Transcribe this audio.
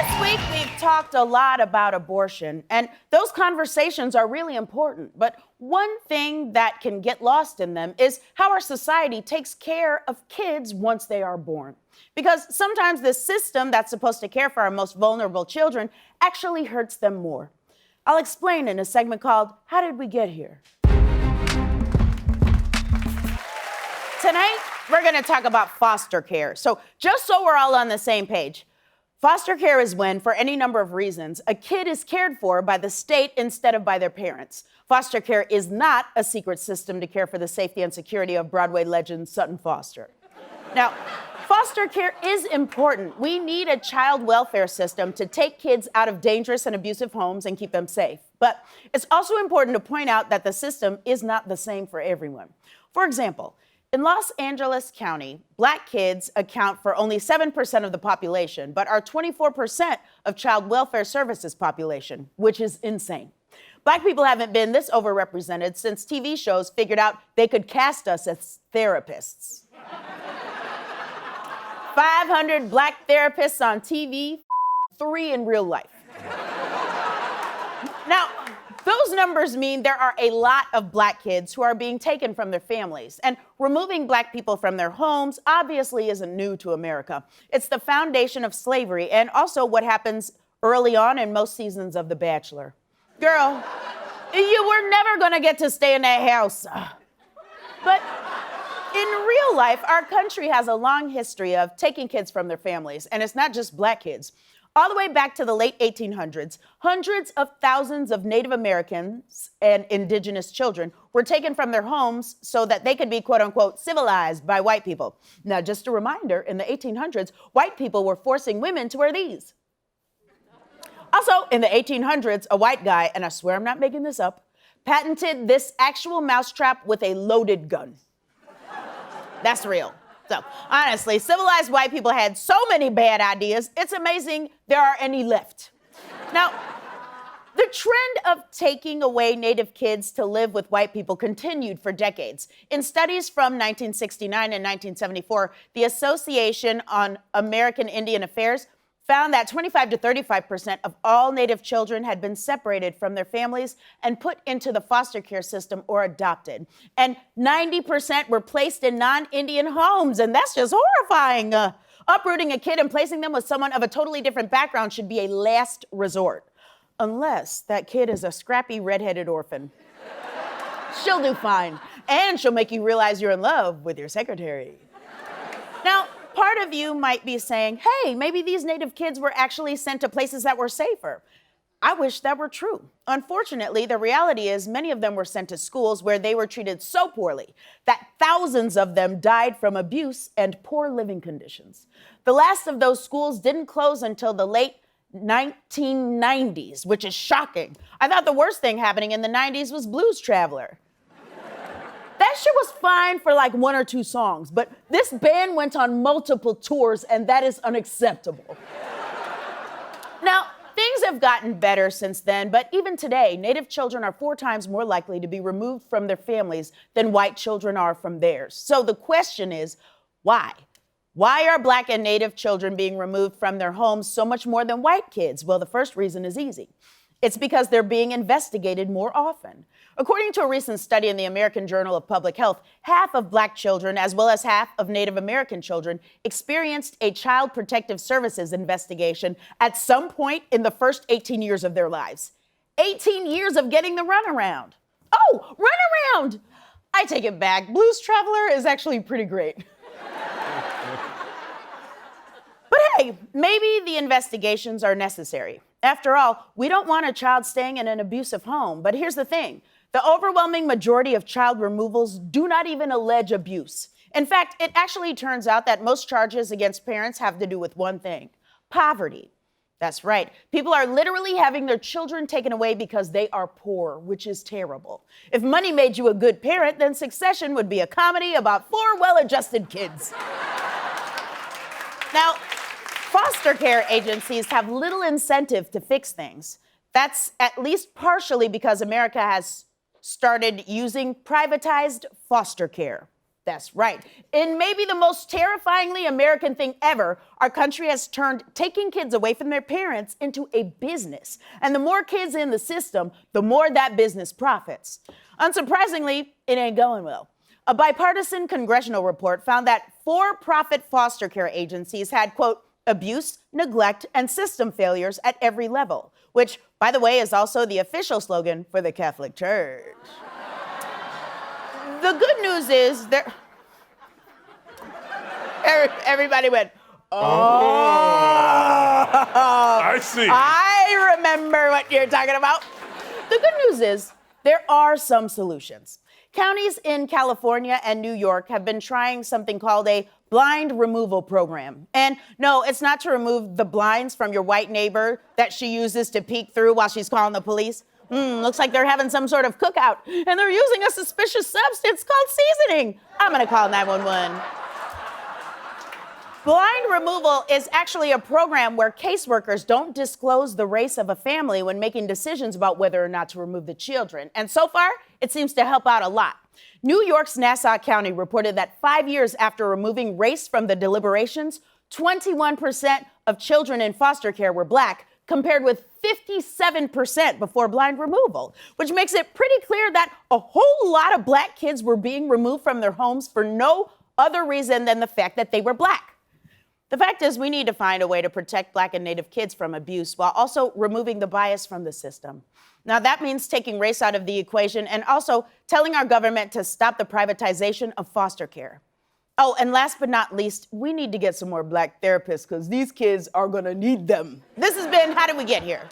This week, we've talked a lot about abortion, and those conversations are really important. But one thing that can get lost in them is how our society takes care of kids once they are born. Because sometimes the system that's supposed to care for our most vulnerable children actually hurts them more. I'll explain in a segment called How Did We Get Here? Tonight, we're going to talk about foster care. So just so we're all on the same page, foster care is when, for any number of reasons, a kid is cared for by the state instead of by their parents. Foster care is not a secret system to care for the safety and security of Broadway legend Sutton Foster. Now, foster care is important. We need a child welfare system to take kids out of dangerous and abusive homes and keep them safe. But it's also important to point out that the system is not the same for everyone. For example, in Los Angeles County, Black kids account for only 7% of the population, but are 24% of child welfare services population, which is insane. Black people haven't been this overrepresented since TV shows figured out they could cast us as therapists. 500 Black therapists on TV, 3 in real life. Now, those numbers mean there are a lot of Black kids who are being taken from their families. And removing Black people from their homes obviously isn't new to America. It's the foundation of slavery and also what happens early on in most seasons of The Bachelor. Girl, you were never gonna get to stay in that house. But in real life, our country has a long history of taking kids from their families, and it's not just Black kids. All the way back to the late 1800s, hundreds of thousands of Native Americans and indigenous children were taken from their homes so that they could be, quote unquote, civilized by white people. Now, just a reminder, in the 1800s, white people were forcing women to wear these. Also, in the 1800s, a white guy, and I swear I'm not making this up, patented this actual mousetrap with a loaded gun. That's real. So, honestly, civilized white people had so many bad ideas, it's amazing there are any left. Now, the trend of taking away Native kids to live with white people continued for decades. In studies from 1969 and 1974, the Association on American Indian Affairs found that 25 to 35% of all Native children had been separated from their families and put into the foster care system or adopted. And 90% were placed in non-Indian homes, and that's just horrifying. Uprooting a kid and placing them with someone of a totally different background should be a last resort, unless that kid is a scrappy redheaded orphan. She'll do fine, and she'll make you realize you're in love with your secretary. Now, part of you might be saying, hey, maybe these Native kids were actually sent to places that were safer. I wish that were true. Unfortunately, the reality is many of them were sent to schools where they were treated so poorly that thousands of them died from abuse and poor living conditions. The last of those schools didn't close until the late 1990s, which is shocking. I thought the worst thing happening in the 90s was Blues Traveler. That shit was fine for like 1 or 2 songs, but this band went on multiple tours, and that is unacceptable. Now, things have gotten better since then, but even today, Native children are 4 times more likely to be removed from their families than white children are from theirs. So the question is, why? Why are Black and Native children being removed from their homes so much more than white kids? Well, the first reason is easy. It's because they're being investigated more often. According to a recent study in the American Journal of Public Health, half of Black children, as well as half of Native American children, experienced a Child Protective Services investigation at some point in the first 18 years of their lives. 18 years of getting the runaround. Oh, runaround! I take it back. Blues Traveler is actually pretty great. But hey, maybe the investigations are necessary. After all, we don't want a child staying in an abusive home. But here's the thing. The overwhelming majority of child removals do not even allege abuse. In fact, it actually turns out that most charges against parents have to do with one thing: poverty. That's right. People are literally having their children taken away because they are poor, which is terrible. If money made you a good parent, then Succession would be a comedy about 4 well-adjusted kids. Now, foster care agencies have little incentive to fix things. That's at least partially because America has started using privatized foster care. That's right. In maybe the most terrifyingly American thing ever, our country has turned taking kids away from their parents into a business. And the more kids in the system, the more that business profits. Unsurprisingly, it ain't going well. A bipartisan congressional report found that for-profit foster care agencies had, quote, abuse, neglect, and system failures at every level, which, by the way, is also the official slogan for the Catholic Church. The good news is there. Everybody went, oh. I see. I remember what you're talking about. The good news is there are some solutions. Counties in California and New York have been trying something called a blind removal program. And no, it's not to remove the blinds from your white neighbor that she uses to peek through while she's calling the police. Looks like they're having some sort of cookout, and they're using a suspicious substance called seasoning. I'm gonna call 911. Blind removal is actually a program where caseworkers don't disclose the race of a family when making decisions about whether or not to remove the children. And so far, it seems to help out a lot. New York's Nassau County reported that 5 years after removing race from the deliberations, 21% of children in foster care were Black, compared with 57% before blind removal, which makes it pretty clear that a whole lot of Black kids were being removed from their homes for no other reason than the fact that they were Black. The fact is, we need to find a way to protect Black and Native kids from abuse while also removing the bias from the system. Now, that means taking race out of the equation and also telling our government to stop the privatization of foster care. Oh, and last but not least, we need to get some more Black therapists because these kids are gonna need them. This has been How Did We Get Here?